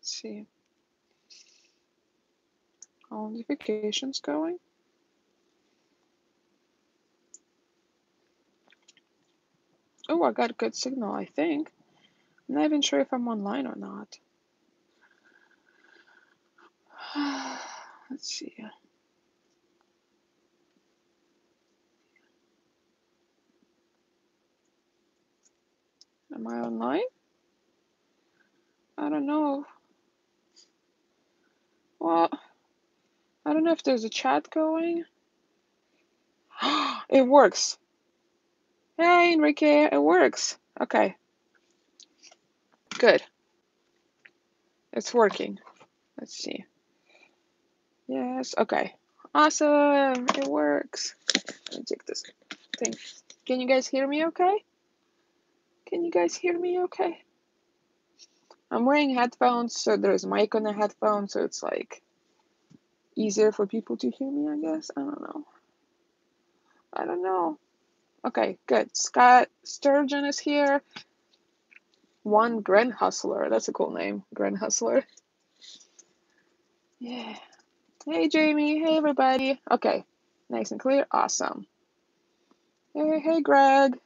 Let's see. All notifications going. Oh, I got a good signal, I think. I'm not even sure if I'm online or not. Let's see. Am I online? I don't know. Well, I don't know if there's a chat going. It works. Hey, Enrique, it works. Okay. Good. It's working. Let's see. Yes, okay. Awesome. It works. Let me take this thing. Can you guys hear me okay? Can you guys hear me okay? I'm wearing headphones, so there's a mic on the headphones, so it's like easier for people to hear me, I guess. I don't know. Okay, good. Scott Sturgeon is here. One Grand Hustler. That's a cool name. Grand Hustler. Yeah. Hey, Jamie. Hey, everybody. Okay. Nice and clear. Awesome. Hey, Greg.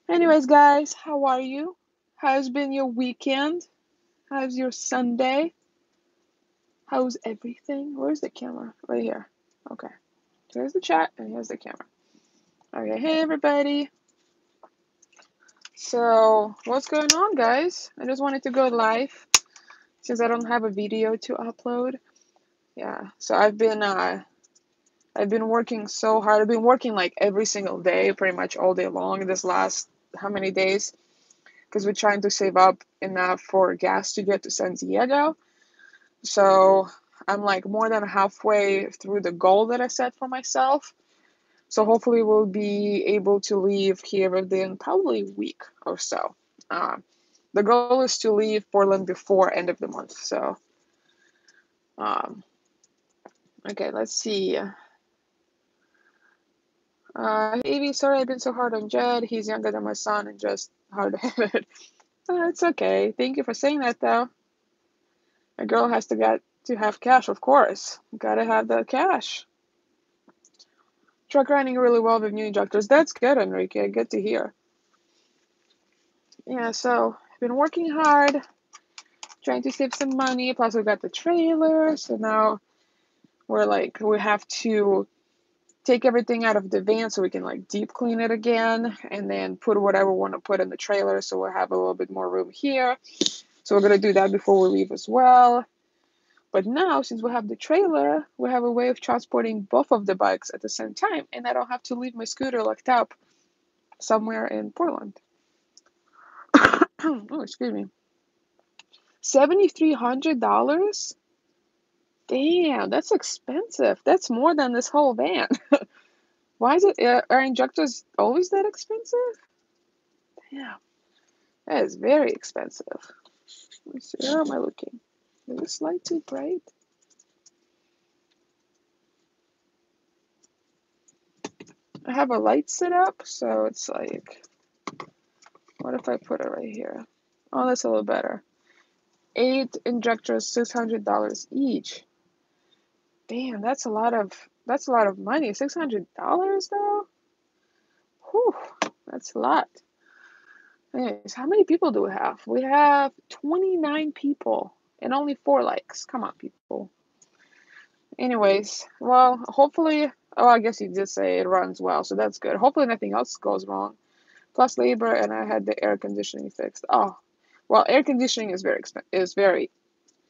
Anyways, guys, how are you? How's been your weekend? How's your Sunday? How's everything? Where's the camera? Right here. Okay. Here's the chat, and here's the camera. Okay, hey, everybody. So, what's going on, guys? I just wanted to go live since I don't have a video to upload. Yeah, so I've been working so hard. I've been working like every single day, pretty much all day long this last how many days? Because we're trying to save up enough for gas to get to San Diego. So I'm like more than halfway through the goal that I set for myself. So hopefully we'll be able to leave here within probably a week or so. The goal is to leave Portland before end of the month. So, okay, let's see. Evie, sorry I've been so hard on Jed. He's younger than my son and just hard-headed. It's okay. Thank you for saying that, though. A girl has to get to have cash, of course. Gotta have the cash. Truck running really well with new instructors. That's good, Enrique. Good to hear. Yeah, so I've been working hard, trying to save some money. Plus, we got the trailer. So now we have to take everything out of the van so we can like deep clean it again and then put whatever we want to put in the trailer. So we'll have a little bit more room here. So we're going to do that before we leave as well. But now, since we have the trailer, we have a way of transporting both of the bikes at the same time, and I don't have to leave my scooter locked up somewhere in Portland. Oh, excuse me. $7,300? Damn, that's expensive. That's more than this whole van. Why is it? Are injectors always that expensive? Damn, that is very expensive. Let me see. How am I looking? Is this light too bright? I have a light set up, so it's like, what if I put it right here? Oh, that's a little better. 8 injectors, $600 each. Damn, that's a lot of money. $600 though? Whew, that's a lot. Anyways, how many people do we have? We have 29 people and only 4 likes. Come on, people. Anyways, well, hopefully, oh, I guess you did say it runs well, so that's good. Hopefully nothing else goes wrong. Plus labor, and I had the air conditioning fixed. Oh, well, air conditioning is very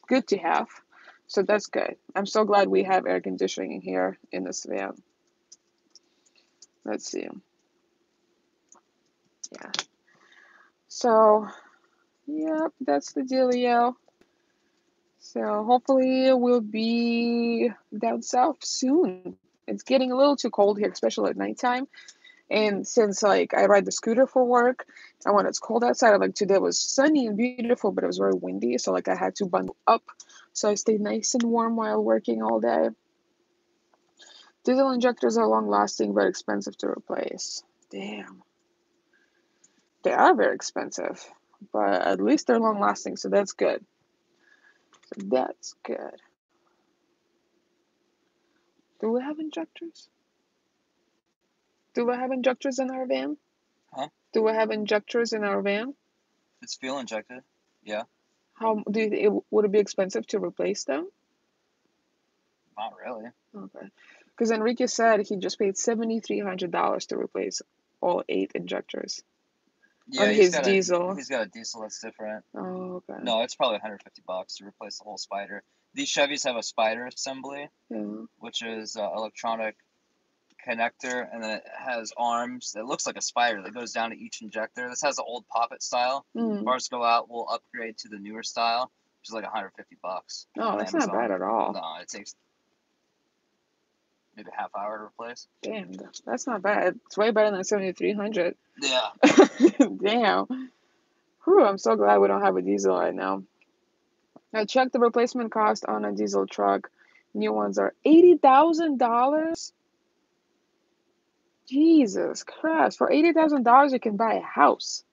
good to have, so that's good. I'm so glad we have air conditioning here in this van. Let's see. Yeah. So, yep, that's the dealio. So hopefully we'll be down south soon. It's getting a little too cold here, especially at nighttime. And since like I ride the scooter for work, and when it's cold outside, like today was sunny and beautiful, but it was very windy, so like I had to bundle up, so I stayed nice and warm while working all day. Diesel injectors are long-lasting but expensive to replace. Damn. They are very expensive, but at least they're long-lasting, so that's good. That's good. Do we have injectors? Do we have injectors in our van? Huh? Do we have injectors in our van? It's fuel injected. Yeah. How do you, would it be expensive to replace them? Not really. Okay. Because Enrique said he just paid $7,300 to replace all 8 injectors Yeah, on his diesel. He's got a diesel that's different. Oh, okay. No, it's probably $150 to replace the whole spider. These Chevys have a spider assembly, Yeah. which is electronic connector, and then it has arms that looks like a spider that goes down to each injector. This has the old poppet style. Mm. Bars go out, we'll upgrade to the newer style, which is like $150 Oh, on that's Amazon. not bad at all. No, it takes maybe a half hour to replace. Damn, that's not bad. It's way better than 7,300. Yeah. Damn. Whew, I'm so glad we don't have a diesel right now. I checked the replacement cost on a diesel truck. New ones are $80,000. Jesus Christ. For $80,000, you can buy a house.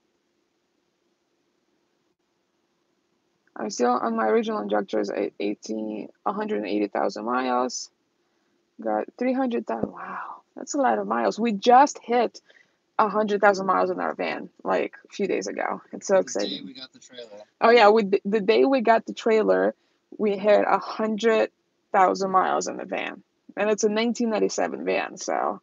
I'm still on my original injectors at 180,000 miles. Got 300,000. Wow, that's a lot of miles. We just hit 100,000 miles in our van like a few days ago. It's so exciting. The day we got the trailer. Oh yeah, the day we got the trailer, we hit 100,000 miles in the van, and it's a 1997 van. So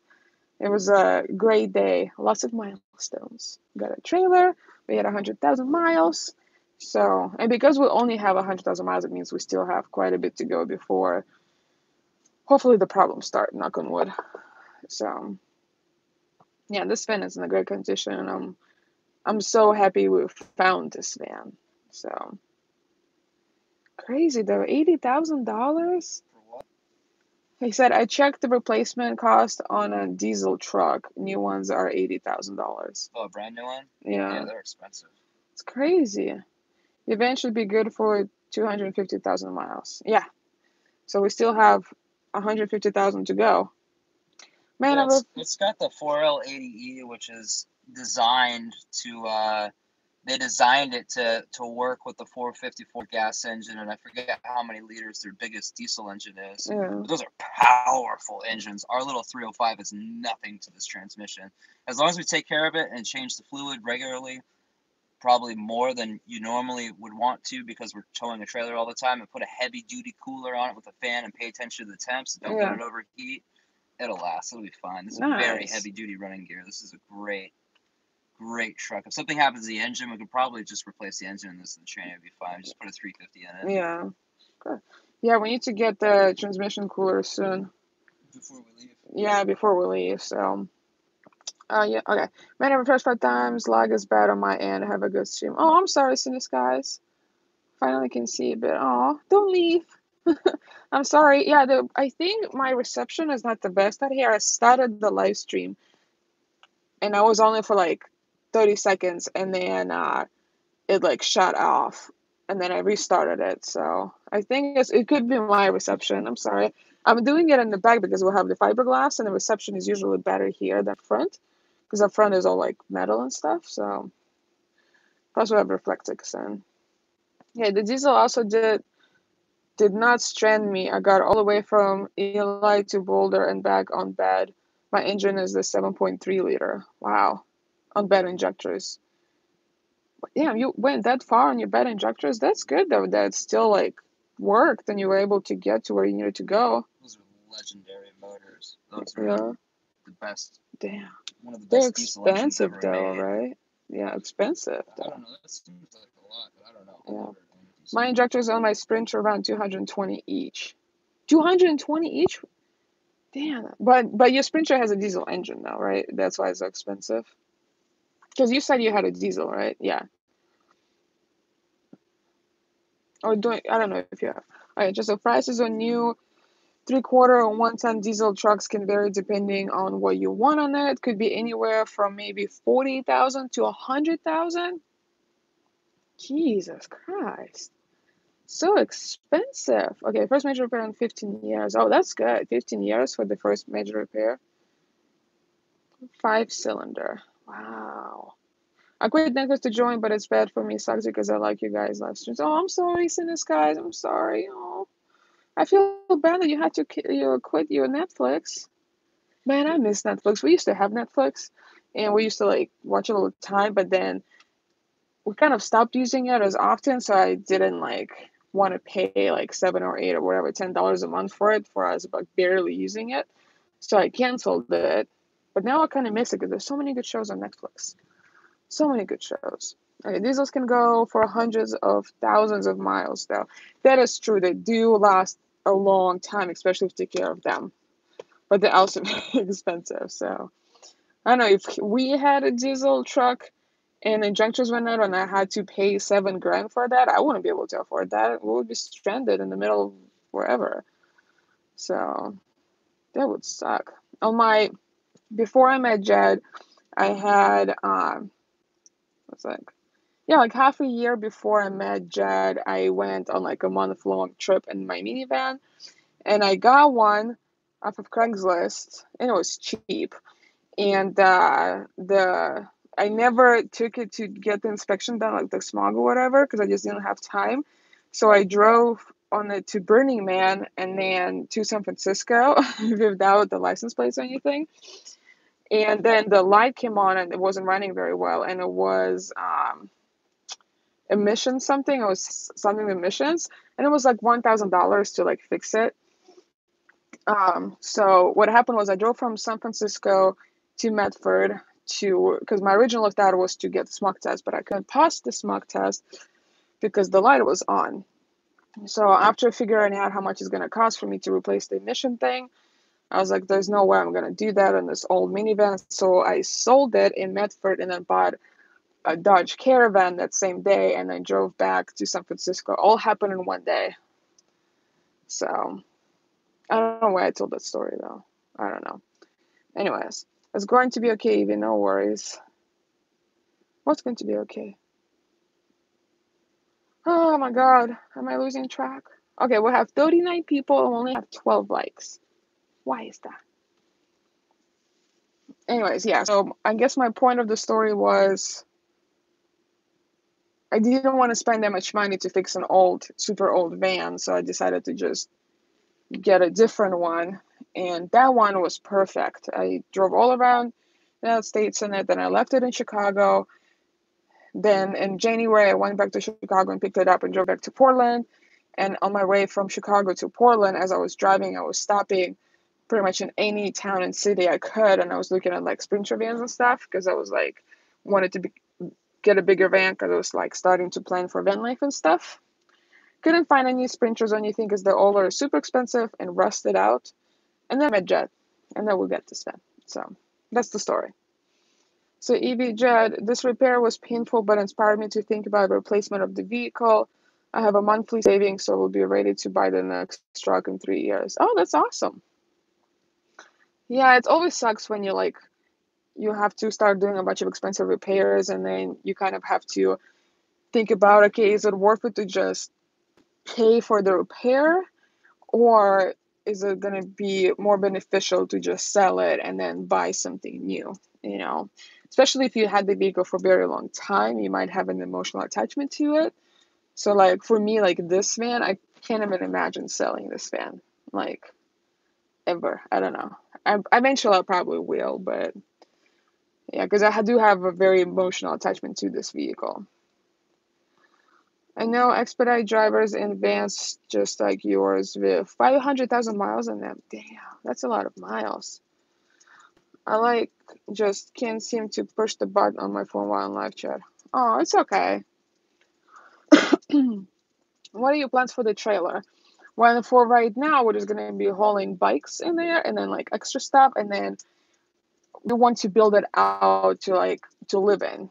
it was a great day. Lots of milestones. Got a trailer. We had 100,000 miles. So, and because we only have 100,000 miles, it means we still have quite a bit to go before, hopefully, the problems start. Knock on wood. So, yeah, this van is in a great condition. I'm so happy we found this van. So crazy though, $80,000. For what? He said I checked the replacement cost on a diesel truck. New ones are $80,000. Oh, a brand new one? Yeah. Yeah, they're expensive. It's crazy. The van should be good for 250,000 miles. Yeah. So we still have 150,000 to go. Man, yeah, it's got the 4L80E, which is designed to. They designed it to work with the 454 gas engine, and I forget how many liters their biggest diesel engine is. Yeah. But those are powerful engines. Our little 305 is nothing to this transmission. As long as we take care of it and change the fluid regularly, probably more than you normally would want to because we're towing a trailer all the time, and put a heavy-duty cooler on it with a fan and pay attention to the temps, don't let it overheat, it'll last. It'll be fine. This is very heavy-duty running gear. This is a great truck. If something happens to the engine, we could probably just replace the engine in this and the train. It'd be fine. Just put a 350 in it. Yeah. Good. Yeah, we need to get the transmission cooler soon. Before we leave. Yeah, before we leave. So, yeah, okay. Man, I refreshed 5 times. Lag is bad on my end. Have a good stream. Oh, I'm sorry, Cine Skies. Finally can see a bit. Oh, don't leave. I'm sorry. Yeah, I think my reception is not the best out here. I started the live stream, and I was only for like 30 seconds, and then it like shut off, and then I restarted it. So I think it could be my reception. I'm sorry. I'm doing it in the back because we'll have the fiberglass, and the reception is usually better here than front, because up front is all like metal and stuff. So plus we have reflectix, and yeah, the diesel also did not strand me. I got all the way from Eli to Boulder and back on bed. My engine is the 7.3 liter. Wow, on bed injectors. Damn, you went that far on your bed injectors. That's good though. That still like worked and you were able to get to where you needed to go. Those are legendary motors. Those are the best. Damn. One of the They're best diesel engines expensive ever though, made. Right? Yeah, expensive. I don't know. That seems like a lot, but I don't know. Yeah. My injectors on my Sprinter around 220 each. 220 each? Damn. But your Sprinter has a diesel engine though, right? That's why it's so expensive. Because you said you had a diesel, right? Yeah. Or I don't know if you have. Alright, just the prices on new 3/4 or 1-ton diesel trucks can vary depending on what you want on it. Could be anywhere from maybe 40,000 to 100,000. Jesus Christ. So expensive. Okay, first major repair in 15 years. Oh, that's good. 15 years for the first major repair. 5-cylinder. Wow. I quit Netflix to join, but it's bad for me. Sucks because I like you guys' live streams. Oh, I'm sorry, Sinus guys. I'm sorry. Oh, I feel bad that you had to quit your Netflix. Man, I miss Netflix. We used to have Netflix, and we used to like watch it all the time. But then we kind of stopped using it as often, so I didn't like want to pay like 7 or 8 or whatever $10 a month for it for us, but barely using it. So I canceled it. But now I kind of miss it because there's so many good shows on Netflix. So many good shows. Okay, diesels can go for hundreds of thousands of miles, though. That is true. They do last a long time, especially if you take care of them. But they're also very expensive. So I don't know if we had a diesel truck and injectors went out and I had to pay $7 grand for that, I wouldn't be able to afford that. We would be stranded in the middle of wherever. So that would suck. On my before I met Jed, I had what's like yeah, like half a year before I met Jed, I went on like a month-long trip in my minivan, and I got one off of Craigslist, and it was cheap. And the I never took it to get the inspection done, like the smog or whatever, because I just didn't have time. So I drove on it to Burning Man and then to San Francisco without the license plates or anything. And then the light came on and it wasn't running very well, and it was emissions something. It was something with emissions, and it was like $1,000 to like fix it. So what happened was I drove from San Francisco to Medford to because my original thought was to get the smog test, but I couldn't pass the smog test because the light was on. So after figuring out how much it's going to cost for me to replace the emission thing, I was like, there's no way I'm going to do that in this old minivan. So I sold it in Medford and then bought a Dodge Caravan that same day and then drove back to San Francisco. All happened in one day. So I don't know why I told that story though. I don't know. Anyways, it's going to be okay, Evie. No worries. What's going to be okay? Oh my god. Am I losing track? Okay, we'll have 39 people and we'll only have 12 likes. Why is that? Anyways, yeah, so I guess my point of the story was I didn't want to spend that much money to fix an old, super old van, so I decided to just get a different one. And that one was perfect. I drove all around the United States in it, then I left it in Chicago. Then in January, I went back to Chicago and picked it up and drove back to Portland. And on my way from Chicago to Portland, as I was driving, I was stopping pretty much in any town and city I could. And I was looking at like Sprinter vans and stuff because I was like, wanted to get a bigger van because I was like starting to plan for van life and stuff. Couldn't find any Sprinters or anything because they're all are super expensive and rusted out. And then I met Jed, and then we'll get this van. So that's the story. So Evie, Jed, this repair was painful but inspired me to think about the replacement of the vehicle. I have a monthly savings, so we'll be ready to buy the next truck in 3 years. Oh, that's awesome. Yeah, it always sucks when you have to start doing a bunch of expensive repairs and then you kind of have to think about, okay, is it worth it to just pay for the repair, or is it going to be more beneficial to just sell it and then buy something new, you know? Especially if you had the vehicle for a very long time, you might have an emotional attachment to it. So like for me, like this van, I can't even imagine selling this van, like ever. I don't know. Eventually I probably will, but yeah, because I do have a very emotional attachment to this vehicle. I know expedite drivers in vans just like yours with 500,000 miles on them. Damn, that's a lot of miles. I like just can't seem to push the button on my phone while in live chat. Oh, it's okay. What are your plans for the trailer? Well, for right now, we're just gonna be hauling bikes in there and then like extra stuff, and then we want to build it out to like to live in.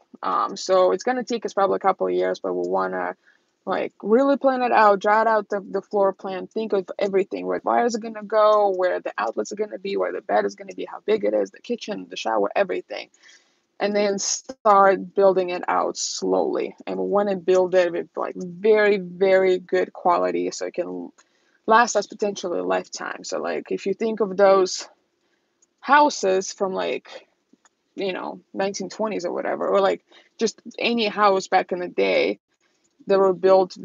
So it's gonna take us probably a couple of years, but we wanna like really plan it out, draw out the floor plan, think of everything, where the wires are gonna go, where the outlets are gonna be, where the bed is gonna be, how big it is, the kitchen, the shower, everything. And then start building it out slowly. And we want to build it with like very, very good quality so it can last us potentially a lifetime. So like if you think of those houses from like 1920s or whatever, or like just any house back in the day. They were built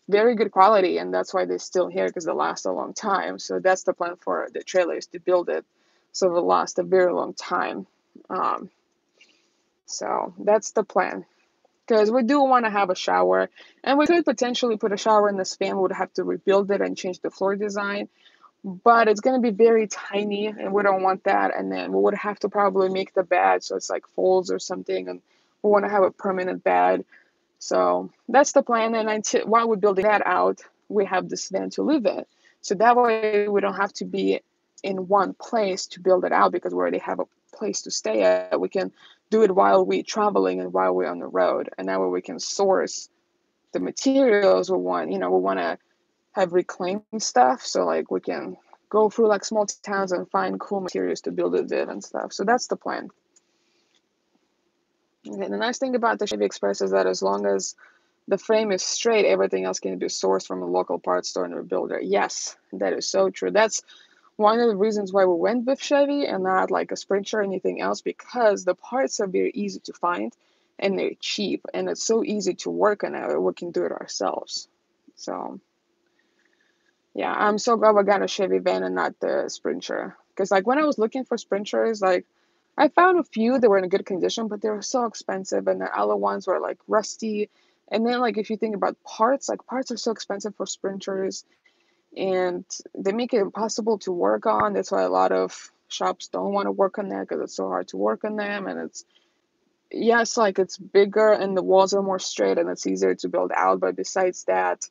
very good quality, and that's why they're still here, because they last a long time. So that's the plan for the trailers, to build it so it'll last a very long time. Um, so that's the plan, because we do want to have a shower, and we could potentially put a shower in this van. We would have to rebuild it and change the floor design, but it's going to be very tiny, and we don't want that. And then we would have to probably make the bed so it's like folds or something, and we want to have a permanent bed. So that's the plan. And until while we're building that out, we have this van to live in. So that way we don't have to be in one place to build it out, because we already have a place to stay at. We can do it while we're traveling and while we're on the road. And that way we can source the materials we want. We want to have reclaimed stuff. So like we can go through like small towns and find cool materials to build it with and stuff. So that's the plan. Okay, the nice thing about the Chevy Express is that as long as the frame is straight, everything else can be sourced from a local parts store and a builder. Yes, that is so true. That's one of the reasons why we went with Chevy and not like a Sprinter or anything else, because the parts are very easy to find and they're cheap, and it's so easy to work on it. We can do it ourselves. So yeah, I'm so glad we got a Chevy van and not the Sprinter. Because like when I was looking for Sprinters, like I found a few that were in good condition, but they were so expensive, and the other ones were like rusty. And then like if you think about parts, like parts are so expensive for Sprinters, and they make it impossible to work on. That's why a lot of shops don't want to work on that, because it's so hard to work on them. And it's, yes, like it's bigger and the walls are more straight and it's easier to build out, but besides that,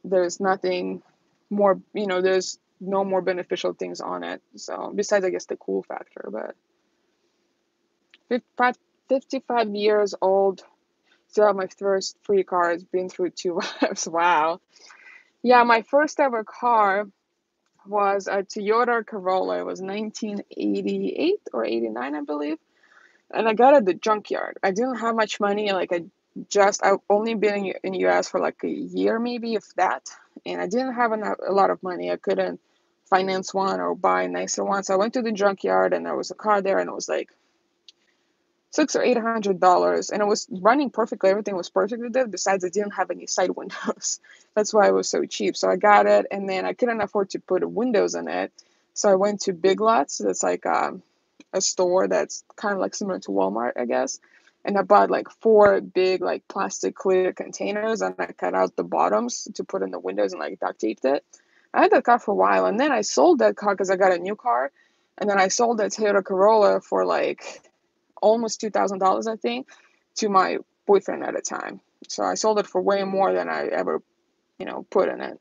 there's nothing more, there's no more beneficial things on it. So besides, I guess, the cool factor. But 55 years old, still have my first free car. It's been through 2 lives. Wow. Yeah, my first ever car was a Toyota Corolla. It was 1988 or 89, I believe. And I got it at the junkyard. I didn't have much money. Like I've only been in US for like a year, maybe, if that. And I didn't have a lot of money. I couldn't finance one or buy a nicer one. So I went to the junkyard, and there was a car there, and it was like $600 or $800, and it was running perfectly. Everything was perfect with it. Besides, it didn't have any side windows. That's why it was so cheap. So I got it, and then I couldn't afford to put windows in it. So I went to Big Lots. That's like a store that's kind of like similar to Walmart, I guess. And I bought like 4 big like plastic clear containers, and I cut out the bottoms to put in the windows and like duct taped it. I had that car for a while, and then I sold that car because I got a new car. And then I sold that Toyota Corolla for like almost $2,000, I think, to my boyfriend at the time. So I sold it for way more than I ever, put in it.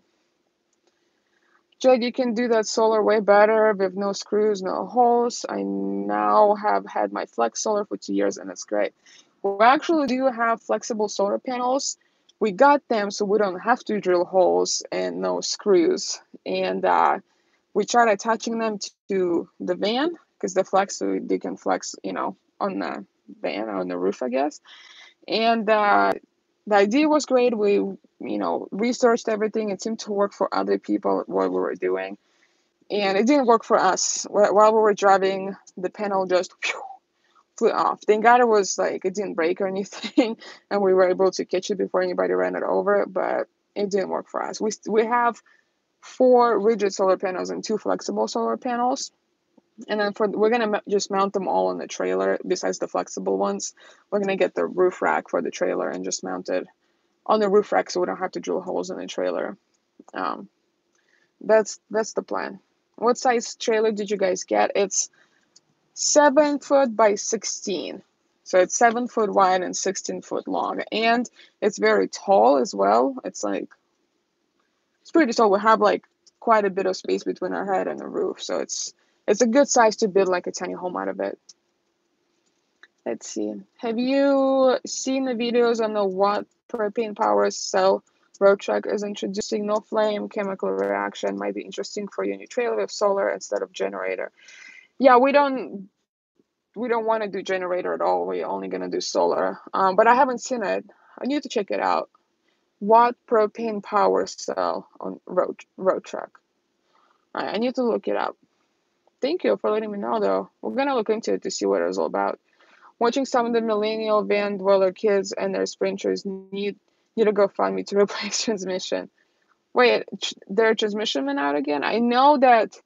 Jed, you can do that solar way better with no screws, no holes. I now have had my Flex Solar for 2 years, and it's great. We actually do have flexible solar panels. We got them so we don't have to drill holes and no screws. And we tried attaching them to the van, because the Flex, so they can flex, on the van or on the roof, I guess. And the idea was great. We, researched everything. It seemed to work for other people what we were doing, and it didn't work for us. While we were driving, the panel just flew off. Thank God it was like it didn't break or anything, and we were able to catch it before anybody ran it over. But it didn't work for us. We have 4 rigid solar panels and 2 flexible solar panels. And then we're gonna just mount them all on the trailer. Besides the flexible ones, we're gonna get the roof rack for the trailer and just mount it on the roof rack, so we don't have to drill holes in the trailer. Um, that's the plan. What size trailer did you guys get? It's 7 foot by 16, so it's 7 foot wide and 16 foot long, and it's very tall as well. It's pretty tall. We have like quite a bit of space between our head and the roof, so it's a good size to build like a tiny home out of it. Let's see. Have you seen the videos on the what propane power cell road truck is introducing? No flame, chemical reaction might be interesting for you in your trailer with solar instead of generator. Yeah, we don't want to do generator at all. We're only gonna do solar. But I haven't seen it. I need to check it out. What propane power cell on road truck? I need to look it up. Thank you for letting me know, though. We're gonna look into it to see what it was all about. Watching some of the millennial van dweller kids and their sprinters need a GoFundMe to replace transmission. Wait, their transmission went out again? I know that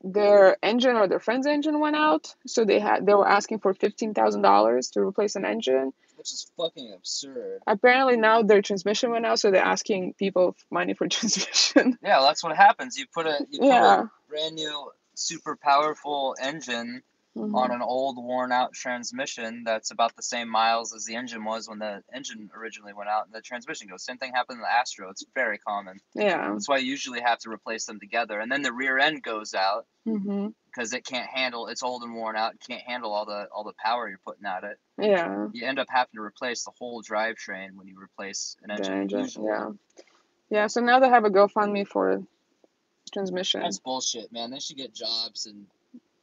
their engine or their friend's engine went out, so they were asking for $15,000 to replace an engine. Which is fucking absurd. Apparently now their transmission went out, so they're asking people money for transmission. Yeah, well, that's what happens. You put a Yeah. brand new, super powerful engine on an old, worn out transmission that's about the same miles as the engine was when the engine originally went out, and the transmission goes. Same thing happened in the Astro. It's very common. Yeah. That's why you usually have to replace them together. And then the rear end goes out because it can't handle. It's old and worn out. It can't handle all the power you're putting at it. Yeah. You end up having to replace the whole drivetrain when you replace an engine. Usually. Yeah. Yeah. So now they have a GoFundMe for transmission. That's bullshit, man. They should get jobs and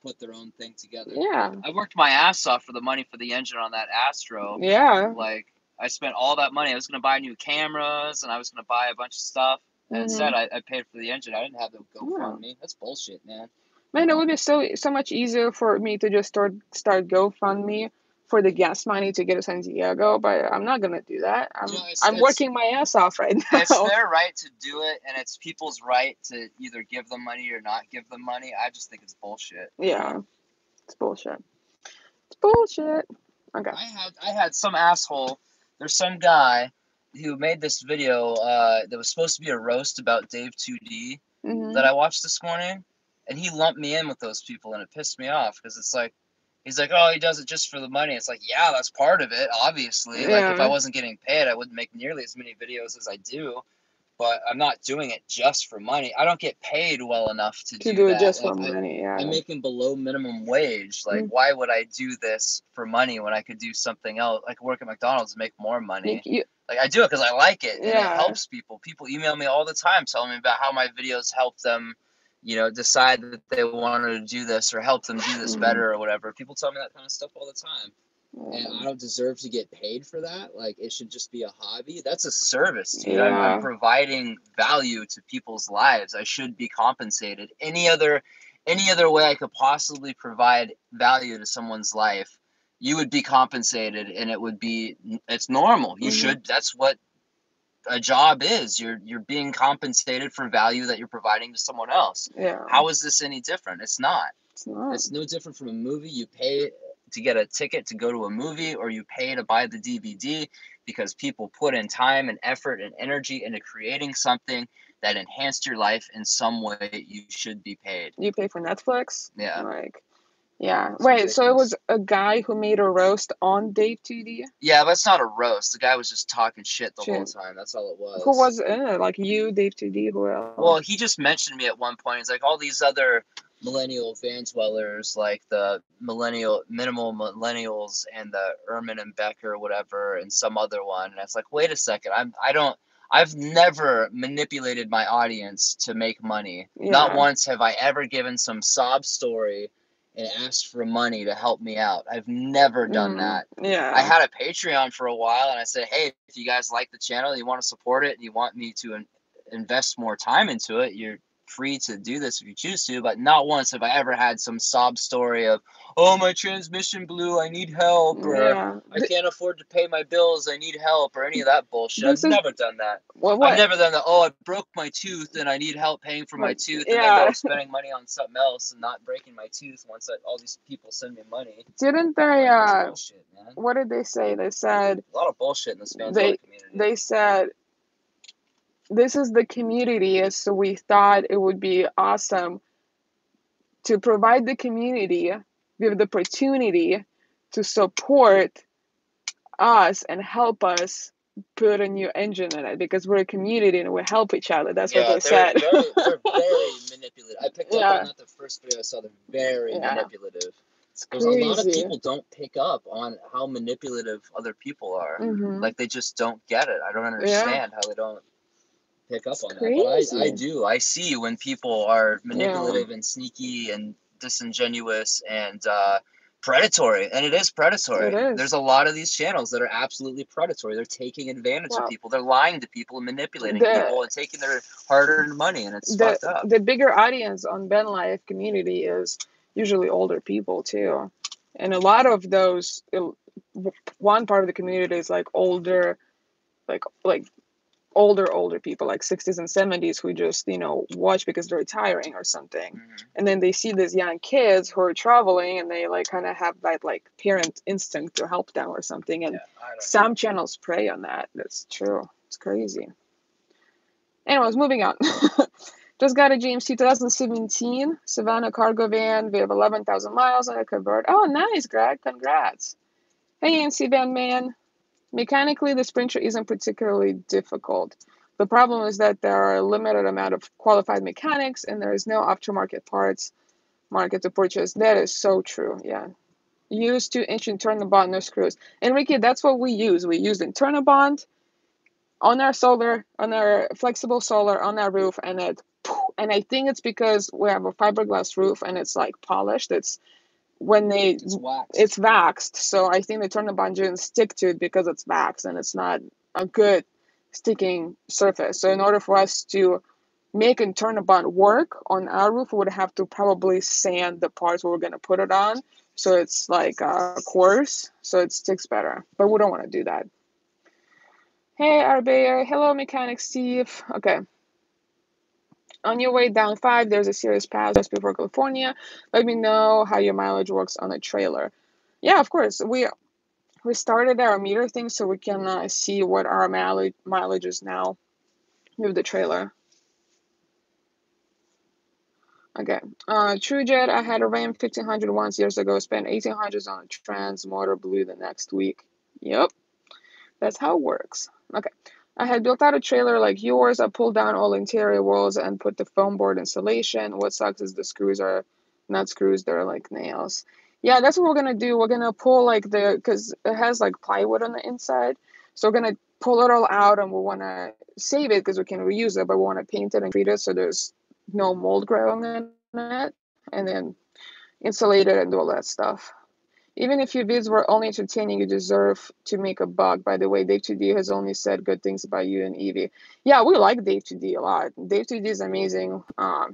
put their own thing together. Yeah. I worked my ass off for the money for the engine on that Astro. Yeah. Like, I spent all that money. I was going to buy new cameras, and I was going to buy a bunch of stuff. And instead, I paid for the engine. I didn't have the GoFundMe. That's bullshit, man. Man, it would be so much easier for me to just start GoFundMe for the gas money to get to San Diego, but I'm not gonna do that. I'm working my ass off right now. It's their right to do it, and it's people's right to either give them money or not give them money. I just think it's bullshit. Yeah, it's bullshit. It's bullshit. Okay. I had some asshole. There's some guy who made this video that was supposed to be a roast about Dave 2D that I watched this morning, and he lumped me in with those people, and it pissed me off because it's like, he's like, oh, he does it just for the money. It's like, yeah, that's part of it, obviously. Yeah. Like, if I wasn't getting paid, I wouldn't make nearly as many videos as I do. But I'm not doing it just for money. I don't get paid well enough to do it that. just for money, yeah. I'm making below minimum wage. Like, why would I do this for money when I could do something else? I could work at McDonald's and make more money. Like, I do it because I like it, and it helps people. People email me all the time telling me about how my videos help them, you know, decide that they wanted to do this or help them do this better or whatever. People tell me that kind of stuff all the time. And I don't deserve to get paid for that. Like, it should just be a hobby. That's a service, dude. Yeah. I'm providing value to people's lives. I should be compensated. Any other way I could possibly provide value to someone's life, you would be compensated, and it's normal. You should. That's what a job is. You're being compensated for value that you're providing to someone else. Yeah. How is this any different? It's not. It's no different from a movie. You pay to get a ticket to go to a movie, or you pay to buy the DVD because people put in time and effort and energy into creating something that enhanced your life in some way. You should be paid. You pay for Netflix? Yeah. Yeah. Wait, so it was a guy who made a roast on Dave 2D? Yeah, but it's not a roast. The guy was just talking shit the whole time. That's all it was. Who was in it? Like you, Dave 2D, who else? Well, he just mentioned me at one point. He's like, all these other millennial van dwellers, like the minimal millennials and the Ehrman and Becker or whatever, and some other one. And it's like, wait a second. I've never manipulated my audience to make money. Yeah. Not once have I ever given some sob story and asked for money to help me out. I've never done that. Yeah. I had a Patreon for a while, and I said, hey, if you guys like the channel, you want to support it, and you want me to invest more time into it, you're free to do this if you choose to. But not once have I ever had some sob story of, oh, my transmission blew, I need help, or I can't afford to pay my bills, I need help, or any of that bullshit. I've never done that. I've never done that. Oh, I broke my tooth and I need help paying for my tooth, and then go spending money on something else and not breaking my tooth once all these people send me money. Didn't they bullshit, man. What did they say? They said a lot of bullshit in this fan community. They said, this is the community, so we thought it would be awesome to provide the community with the opportunity to support us and help us put a new engine in it, because we're a community and we help each other. That's what they said. They're very manipulative. I picked up on that the first video I saw. They're very manipulative. Because a lot of people don't pick up on how manipulative other people are. Like, they just don't get it. I don't understand how they don't pick up on that. But I do. I see when people are manipulative and sneaky and disingenuous and predatory, and it is predatory. It is. There's a lot of these channels that are absolutely predatory. They're taking advantage of people. They're lying to people and manipulating people and taking their hard-earned money, and it's fucked up. The bigger audience on Ben Life community is usually older people too, and a lot of those, one part of the community is like older, like older people, like 60s and 70s, who just, you know, watch because they're retiring or something. Mm-hmm. And then they see these young kids who are traveling, and they like kind of have that like parent instinct to help them or something. And some channels prey on that. That's true. It's crazy. Anyways, moving on. Just got a GMC 2017 Savannah cargo van. We have 11,000 miles on a convert. Oh, nice, Greg. Congrats. Hey, ANC van man. Mechanically, the Sprinter isn't particularly difficult. The problem is that there are a limited amount of qualified mechanics, and there is no aftermarket parts market to purchase. That is so true, yeah. Use 2-inch internal bond, no screws. And Ricky, that's what we use. We use internal bond on our solar, on our flexible solar, on our roof, and I think it's because we have a fiberglass roof and it's like polished. It's waxed. So I think the internal bond didn't stick to it because it's waxed and it's not a good sticking surface. So in order for us to make internal bond work on our roof, we would have to probably sand the parts where we're going to put it on, so it's like coarse, so it sticks better. But we don't want to do that. Hey, Arbeyer. Hello, Mechanic Steve. Okay. On your way down 5, there's a serious pass just before California. Let me know how your mileage works on a trailer. Yeah, of course. We started our meter thing so we can see what our mileage is now with the trailer. Okay. TrueJet, I had a Ram 1500 once years ago, spent 1800s on a trans, motor blew the next week. Yep. That's how it works. Okay. I had built out a trailer like yours. I pulled down all interior walls and put the foam board insulation. What sucks is the screws are not screws, they're like nails. Yeah, that's what we're gonna do. We're gonna pull like because it has like plywood on the inside. So we're gonna pull it all out, and we wanna save it because we can reuse it, but we wanna paint it and treat it so there's no mold growing in it, and then insulate it and do all that stuff. Even if your vids were only entertaining, you deserve to make a buck. By the way, Dave 2D has only said good things about you and Evie. Yeah, we like Dave 2D a lot. Dave 2D is amazing. I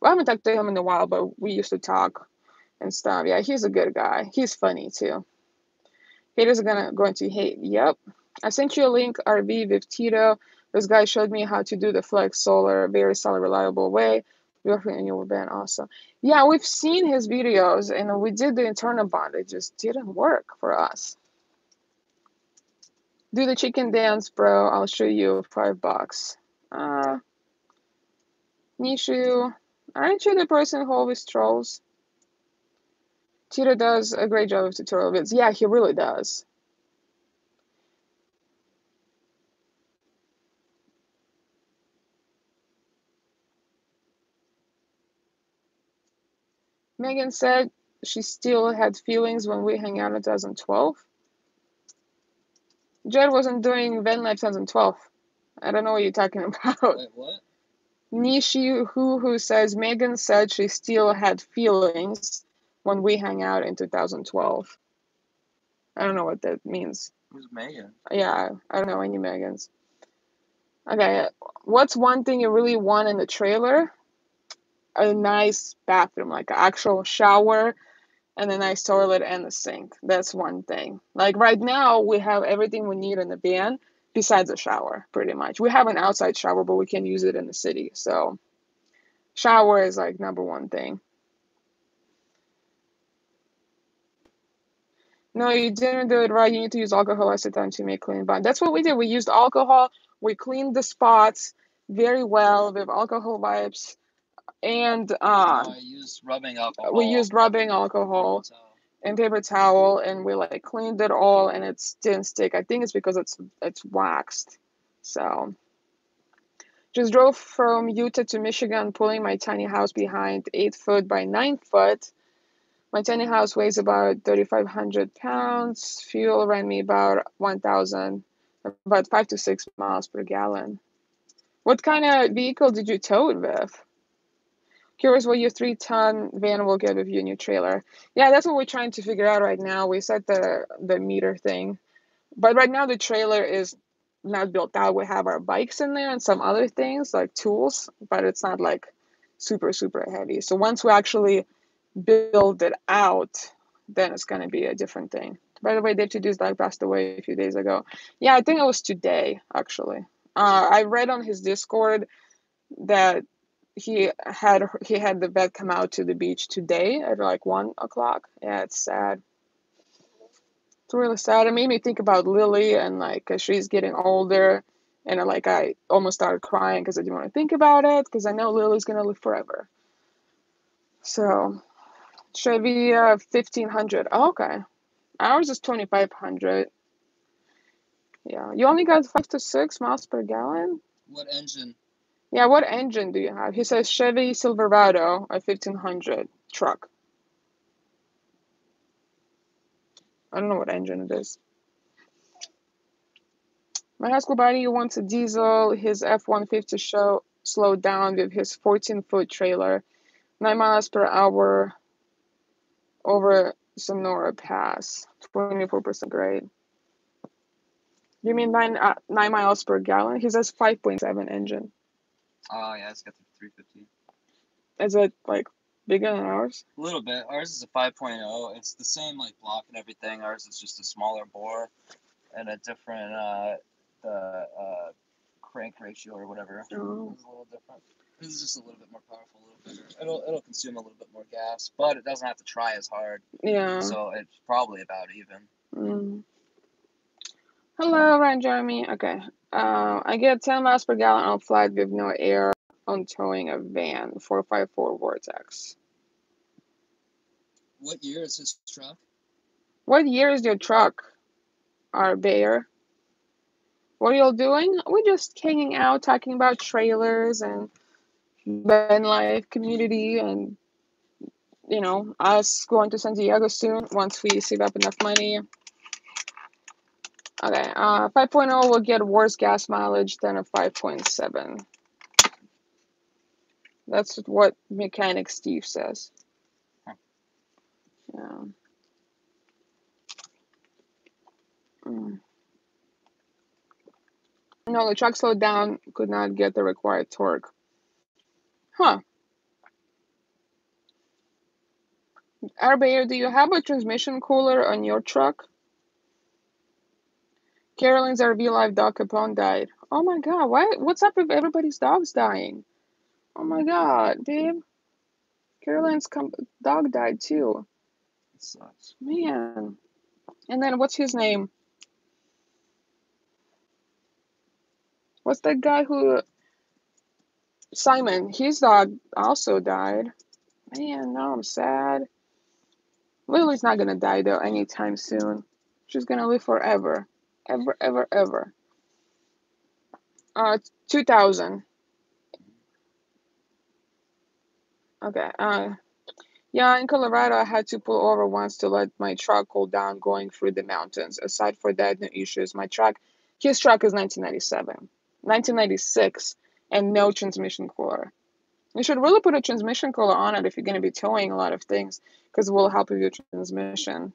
haven't talked to him in a while, but we used to talk and stuff. Yeah, he's a good guy. He's funny too. Haters are going to hate. Yep. I sent you a link, RV with Tito. This guy showed me how to do the flex solar, very solid, reliable way. And you were been awesome. Yeah, we've seen his videos and we did the internal bond. It just didn't work for us. Do the chicken dance, bro. I'll show you $5. Nishu, aren't you the person who always trolls? Tito does a great job of tutorial vids. Yeah, he really does. Megan said she still had feelings when we hung out in 2012. Jed wasn't doing Van Life 2012. I don't know what you're talking about. Wait, what? Nishi who says Megan said she still had feelings when we hung out in 2012. I don't know what that means. Who's Megan? Yeah, I don't know any Megans. Okay, what's one thing you really want in the trailer? A nice bathroom, like an actual shower and a nice toilet and a sink. That's one thing. Like right now, we have everything we need in the van besides a shower, pretty much. We have an outside shower, but we can use it in the city. So shower is like number one thing. No, you didn't do it right. You need to use alcohol acetone to make clean bond. That's what we did. We used alcohol. We cleaned the spots very well with alcohol wipes. And I used rubbing alcohol. We used rubbing alcohol and paper towel, and we like cleaned it all, and it didn't stick. I think it's because it's waxed. So just drove from Utah to Michigan, pulling my tiny house behind 8 foot by 9 foot. My tiny house weighs about 3,500 pounds. Fuel ran me about 1,000, about 5 to 6 miles per gallon. What kind of vehicle did you tow it with? Curious what your 3-ton van will get with your new trailer. Yeah, that's what we're trying to figure out right now. We set the meter thing, but right now the trailer is not built out. We have our bikes in there and some other things like tools, but it's not like super heavy. So once we actually build it out, then it's gonna be a different thing. By the way, Dave Today's dog passed away a few days ago. Yeah, I think it was today actually. I read on his Discord that he had the vet come out to the beach today at like 1 o'clock. Yeah, it's sad. It's really sad. It made me think about Lily and like she's getting older, and like I almost started crying because I didn't want to think about it because I know Lily's gonna live forever. So Chevy 1500. Oh, okay, ours is 2500. Yeah, you only got 5 to 6 miles per gallon. What engine? Yeah, what engine do you have? He says Chevy Silverado, a 1500 truck. I don't know what engine it is. My high school buddy wants a diesel. His F-150 show slowed down with his 14-foot trailer, 9 miles per hour over Sonora Pass, 24% grade. You mean 9 miles per gallon? He says 5.7 engine. Oh yeah, it's got the 350. Is it like bigger than ours? A little bit. Ours is a 5.0. It's the same like block and everything. Ours is just a smaller bore and a different crank ratio or whatever. Oh. It's a little different. This is just a little bit more powerful, a little bit. It'll consume a little bit more gas, but it doesn't have to try as hard. Yeah. So it's probably about even. Mm. Hello, Ryan Jeremy. Okay. I get 10 miles per gallon on flight with no air on towing a van, 454 Vortex. What year is his truck? What year is your truck, our Bayer? What are y'all doing? We're just hanging out, talking about trailers and van life, community, and us going to San Diego soon once we save up enough money. Okay, 5.0 will get worse gas mileage than a 5.7. That's what mechanic Steve says. Yeah. Mm. No, the truck slowed down, could not get the required torque. Huh. Arbeyer, do you have a transmission cooler on your truck? Carolyn's RV live dog Capone died. Oh my god, what's up with everybody's dogs dying? Oh my god, babe. Carolyn's dog died too. It sucks. Man. And then what's his name? What's that guy who... Simon, his dog also died. Man, now I'm sad. Lily's not gonna die though anytime soon. She's gonna live forever. Ever. 2000. Okay. Yeah, in Colorado, I had to pull over once to let my truck cool down going through the mountains. Aside for that, no issues. His truck is 1997, 1996, and no transmission cooler. You should really put a transmission cooler on it if you're going to be towing a lot of things, because it will help with your transmission.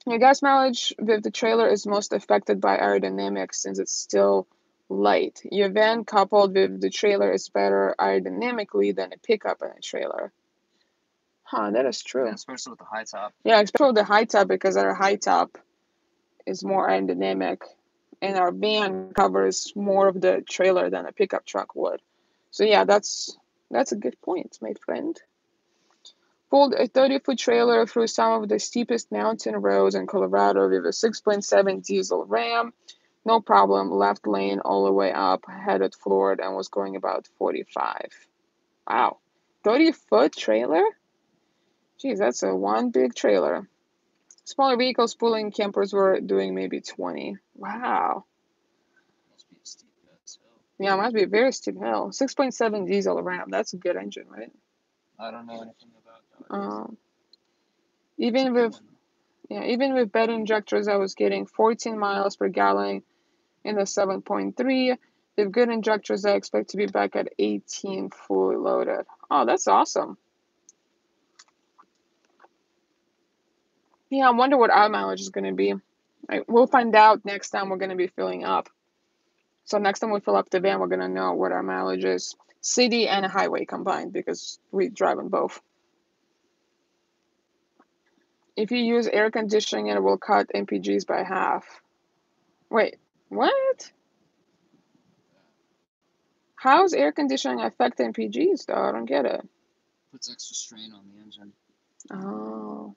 Your gas mileage with the trailer is most affected by aerodynamics since it's still light. Your van coupled with the trailer is better aerodynamically than a pickup and a trailer. Huh, that is true. Yeah, especially with the high top. Yeah, especially with the high top, because our high top is more aerodynamic and our van covers more of the trailer than a pickup truck would. So yeah, that's a good point, my friend. Pulled a 30-foot trailer through some of the steepest mountain roads in Colorado with a 6.7 diesel Ram. No problem, left lane all the way up, headed floored, and was going about 45. Wow. 30-foot trailer? Geez, that's a one big trailer. Smaller vehicles pulling campers were doing maybe 20. Wow. Must be a steep hill. Yeah, it must be a very steep hill. 6.7 diesel Ram. That's a good engine, right? I don't know anything about that. Even with bed injectors, I was getting 14 miles per gallon in the 7.3. If good injectors, I expect to be back at 18 fully loaded. Oh, that's awesome. Yeah, I wonder what our mileage is going to be. We'll find out next time we're going to be filling up. So next time we fill up the van, we're going to know what our mileage is. City and highway combined, because we drive on both. If you use air conditioning, it will cut MPGs by half. Wait, what? How's air conditioning affect MPGs, though? I don't get it. Puts extra strain on the engine. Oh,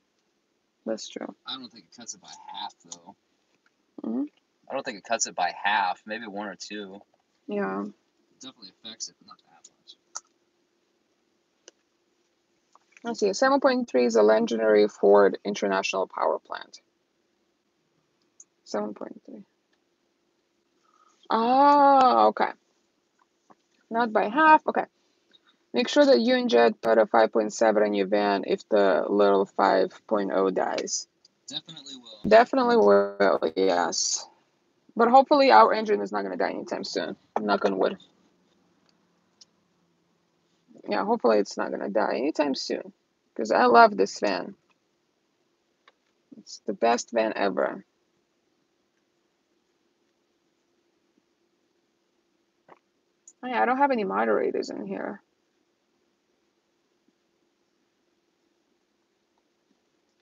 that's true. I don't think it cuts it by half, though. Mm-hmm. I don't think it cuts it by half. Maybe 1 or 2. Yeah. It definitely affects it, but not that much. Let's see. 7.3 is a legendary Ford International Power Plant. 7.3. Oh, okay. Not by half. Okay. Make sure that you inject put a 5.7 in your van if the little 5.0 dies. Definitely will. Definitely will, yes. But hopefully our engine is not going to die anytime soon. Knock on wood. Yeah, hopefully it's not going to die anytime soon. Because I love this van. It's the best van ever. Oh, yeah, I don't have any moderators in here.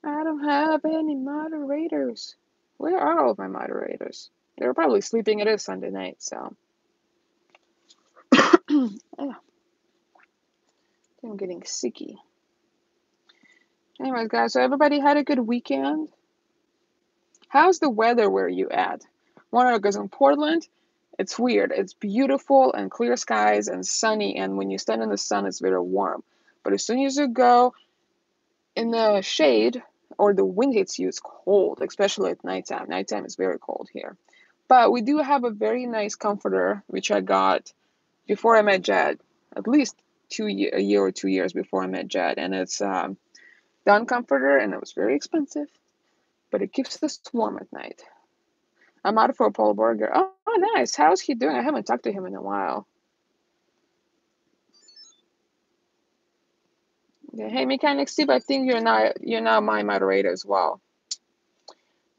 I don't have any moderators. Where are all of my moderators? They're probably sleeping. It is Sunday night, so. Yeah. I'm getting sicky. Anyways, guys, so everybody had a good weekend. How's the weather where you at? One because in Portland, it's weird. It's beautiful and clear skies and sunny, and when you stand in the sun, it's very warm. But as soon as you go in the shade or the wind hits you, it's cold, especially at nighttime. Nighttime is very cold here. But we do have a very nice comforter, which I got before I met Jed, at least a year or 2 years before I met Jed, and it's down comforter, and it was very expensive, but it keeps us warm at night. I'm out for a Paul Burger. Oh, nice. How's he doing? I haven't talked to him in a while. Yeah, hey, Mechanic Steve, I think you're now my moderator as well.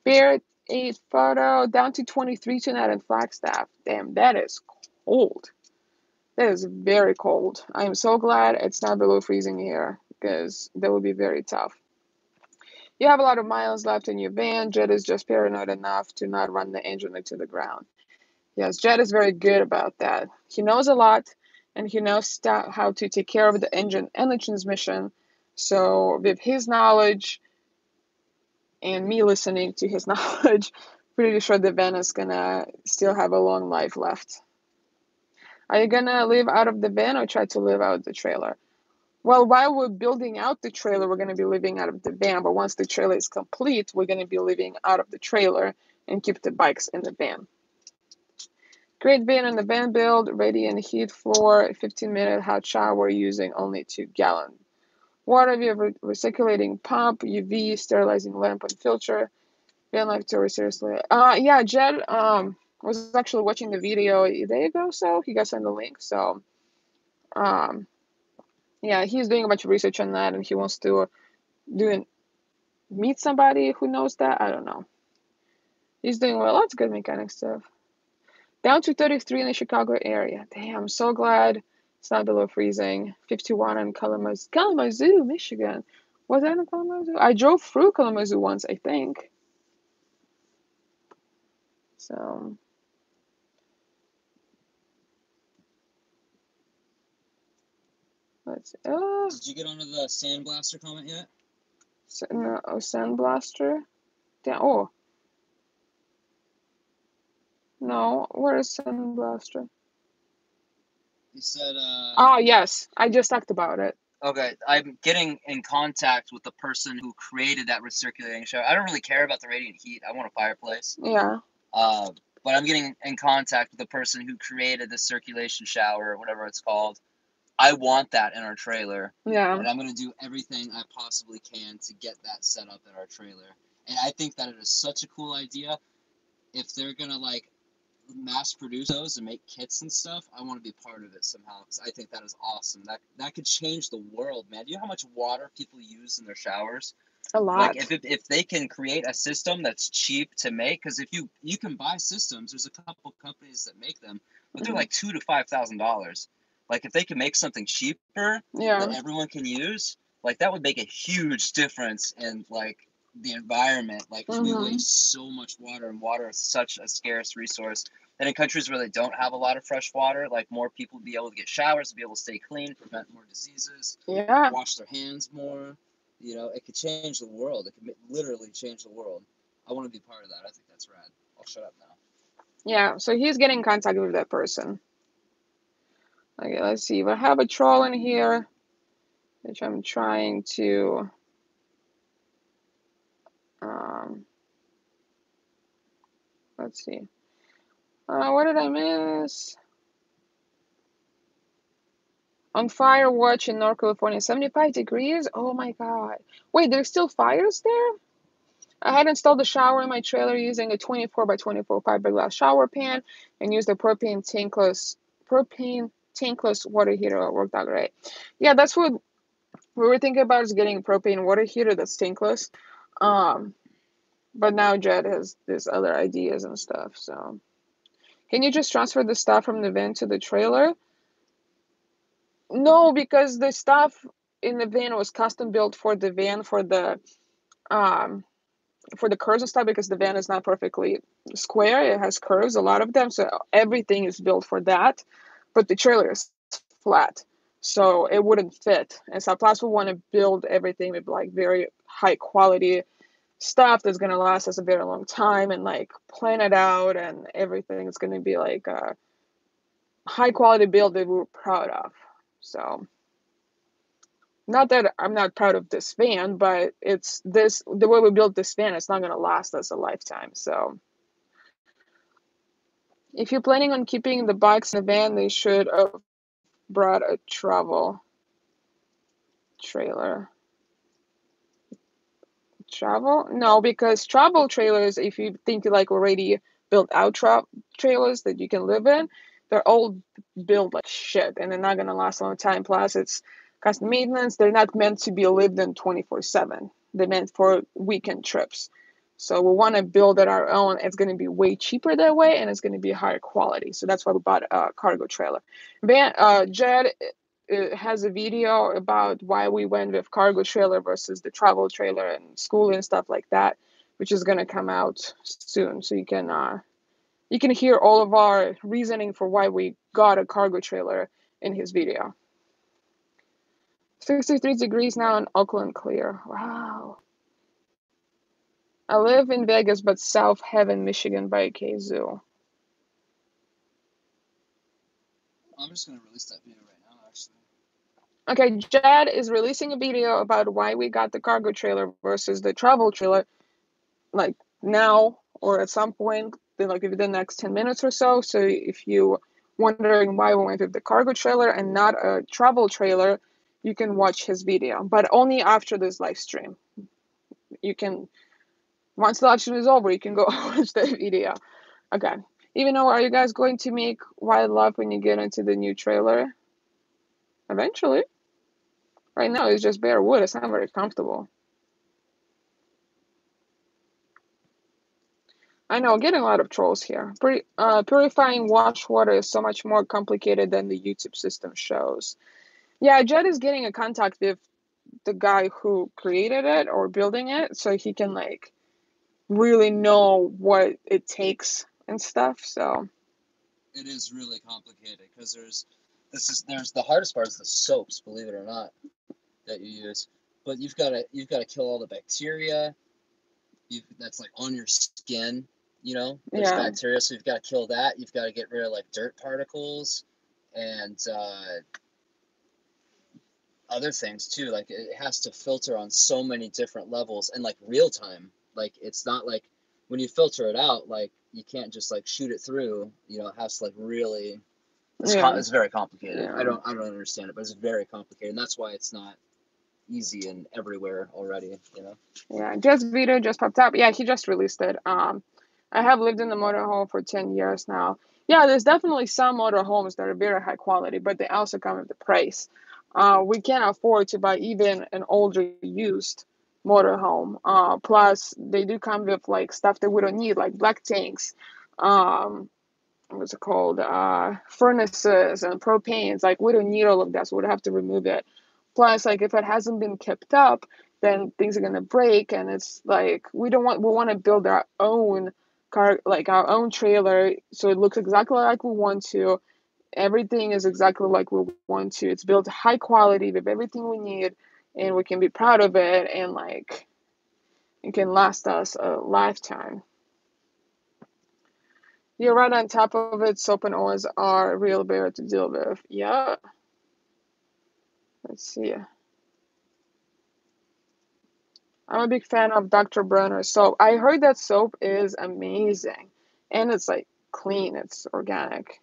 Bear 8 photo down to 23 tonight in Flagstaff. Damn, that is cold. That is very cold. I am so glad it's not below freezing here, because that would be very tough. You have a lot of miles left in your van. Jed is just paranoid enough to not run the engine into the ground. Yes, Jed is very good about that. He knows a lot, and he knows how to take care of the engine and the transmission. So with his knowledge and me listening to his knowledge, pretty sure the van is gonna still have a long life left. Are you gonna live out of the van or try to live out the trailer? Well, while we're building out the trailer, we're gonna be living out of the van. But once the trailer is complete, we're gonna be living out of the trailer and keep the bikes in the van. Great van in the van build, radiant heat floor, 15-minute hot shower using only 2-gallon water via recirculating pump, UV, sterilizing lamp and filter. Van life tour, seriously. Yeah, Jed was actually watching the video a day ago, so he got sent the link. So, yeah, he's doing a bunch of research on that, and he wants to meet somebody who knows that. I don't know. He's doing well. Lots of good mechanic stuff. Down to 33 in the Chicago area. Damn, I'm so glad it's not below freezing. 51 in Kalamazoo, Michigan. Was that in Kalamazoo? I drove through Kalamazoo once, I think. So, let's see. Did you get onto the Sandblaster comment yet? No, Sandblaster? Damn, oh. No, where is Sandblaster? He said, Yes. I just talked about it. Okay, I'm getting in contact with the person who created that recirculating shower. I don't really care about the radiant heat. I want a fireplace. Yeah. But I'm getting in contact with the person who created the circulation shower, or whatever it's called. I want that in our trailer. Yeah. And I'm going to do everything I possibly can to get that set up at our trailer. And I think that it is such a cool idea. If they're going to, like mass produce those and make kits and stuff, I want to be part of it somehow because I think that is awesome. That could change the world, man. Do you know how much water people use in their showers? A Like lot. if they can create a system that's cheap to make, because if you can buy systems, there's a couple companies that make them, but they're like $2,000 to $5,000. Like if they can make something cheaper Yeah. that everyone can use, like that would make a huge difference in like the environment. Like we waste so much water, and water is such a scarce resource. And in countries where they don't have a lot of fresh water, like more people would be able to get showers, be able to stay clean, prevent more diseases, Yeah. wash their hands more. You know, it could change the world. It could literally change the world. I want to be part of that. I think that's rad. I'll shut up now. Yeah, so he's getting in contact with that person. Okay, let's see. I have a troll in here, which I'm trying to let's see. What did I miss? On fire watch in North California, 75 degrees? Oh my god. Wait, there's still fires there? I had installed a shower in my trailer using a 24 by 24 fiberglass shower pan and used a propane tankless water heater. It worked out great. Yeah, that's what we were thinking about, is getting a propane water heater that's tankless. But now Jed has these other ideas and stuff, so. Can you just transfer the stuff from the van to the trailer? No, because the stuff in the van was custom built for the van um for the curves and stuff, because the van is not perfectly square. It has curves, a lot of them, so everything is built for that. But the trailer is flat, so it wouldn't fit. And so plus we want to build everything with like very high quality stuff that's gonna last us a very long time, and like plan it out, and everything is gonna be like a high quality build that we're proud of. So not that I'm not proud of this van, but it's this, the way we built this van, it's not going to last us a lifetime. So if you're planning on keeping the bikes in the van, they should have brought a travel trailer. Travel? No, because travel trailers, if you think like already built out trailers that you can live in, they're all built like shit, and they're not going to last a long time. Plus it's custom maintenance. They're not meant to be lived in 24/7. They're meant for weekend trips. So we want to build it our own. It's going to be way cheaper that way, and it's going to be higher quality. So that's why we bought a cargo trailer. Jed has a video about why we went with cargo trailer versus the travel trailer and school and stuff like that, which is going to come out soon. So you can hear all of our reasoning for why we got a cargo trailer in his video. 63 degrees now in Oakland, clear. Wow. I live in Vegas, but South Haven, Michigan by Kazoo. I'm just going to release that video right now, actually. Okay, Jed is releasing a video about why we got the cargo trailer versus the travel trailer, like now or at some point, like within the next 10 minutes or so. So if you wondering why we went with the cargo trailer and not a travel trailer, you can watch his video, but only after this live stream. You can, once the live stream is over, you can go watch the video. Okay. Even though, are you guys going to make wildlife when you get into the new trailer? Eventually. Right now, it's just bare wood. It's not very comfortable. I know, getting a lot of trolls here. Purifying wash water is so much more complicated than the YouTube system shows. Yeah, Jed is getting a contact with the guy who created it or building it, so he can like really know what it takes and stuff. So it is really complicated because there's the hardest part is the soaps, believe it or not, that you use. But you've got to kill all the bacteria. That's like on your skin. You know, there's bacteria, so you've got to kill that. You've got to get rid of like dirt particles and other things too. Like it has to filter on so many different levels and like real time. Like it's not like when you filter it out, like you can't just like shoot it through. You know, it has to like really. It's very complicated. Yeah. I don't understand it, but it's very complicated, and that's why it's not easy and everywhere already. You know. Yeah, Jed's video just popped up. Yeah, he just released it. I have lived in the motorhome for 10 years now. Yeah, there's definitely some motorhomes that are very high quality, but they also come with the price. We can't afford to buy even an older used motorhome. Plus, they do come with like stuff that we don't need, like black tanks, um, what's it called, furnaces and propanes. Like we don't need all of that, so we'd have to remove it. Plus, like if it hasn't been kept up, then things are gonna break, and it's like we want to build our own car, like our own trailer, so it looks exactly like we want to. Everything is exactly like we want to. It's built high quality with everything we need, and we can be proud of it, and like it can last us a lifetime. You're right on top of it. Soap and oils are real bear to deal with. Yeah. Let's see. I'm a big fan of Dr. Bronner's soap. I heard that soap is amazing. And it's like clean, it's organic.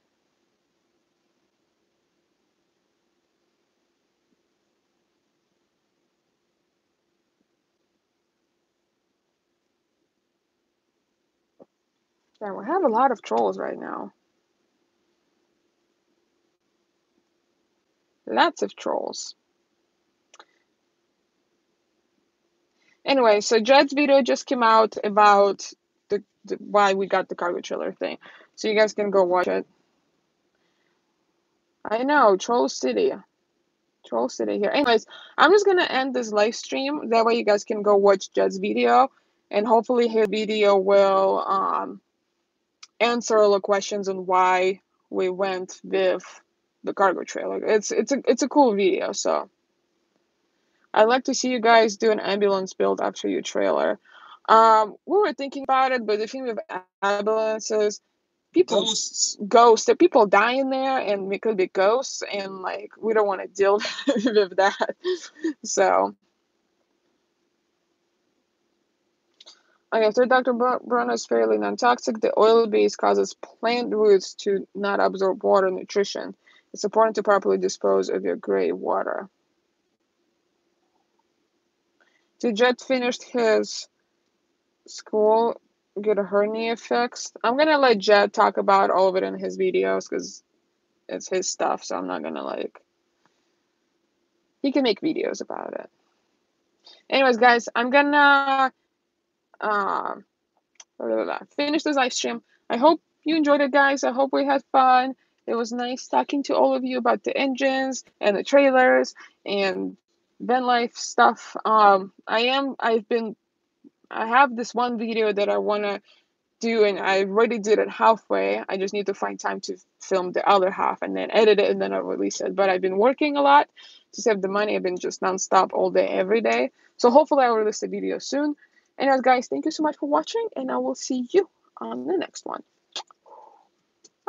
Yeah, we have a lot of trolls right now. Lots of trolls. Anyway, so Jed's video just came out about the why we got the cargo trailer thing. So you guys can go watch it. I know, Troll City. Troll City here. Anyways, I'm just gonna end this live stream. That way you guys can go watch Jed's video, and hopefully his video will answer all the questions on why we went with the cargo trailer. It's a cool video, so I'd like to see you guys do an ambulance build after your trailer. We were thinking about it, but the thing with ambulances, people ghosts, people die in there, and it could be ghosts, and like we don't want to deal with that. So, okay, so Dr. Bruno is fairly non-toxic. The oil base causes plant roots to not absorb water nutrition. It's important to properly dispose of your gray water. Did Jet finish his school, get a hernia fixed? I'm gonna let Jet talk about all of it in his videos because it's his stuff, so I'm not gonna like. He can make videos about it. Anyways, guys, I'm gonna uh, finish this live stream. I hope you enjoyed it, guys. I hope we had fun. It was nice talking to all of you about the engines and the trailers and van life stuff. I have this one video that I wanna do, and I already did it halfway. I just need to find time to film the other half and then edit it and then I'll release it. But I've been working a lot to save the money. I've been just nonstop all day, every day. So hopefully I'll release the video soon. Anyways, guys, thank you so much for watching, and I will see you on the next one.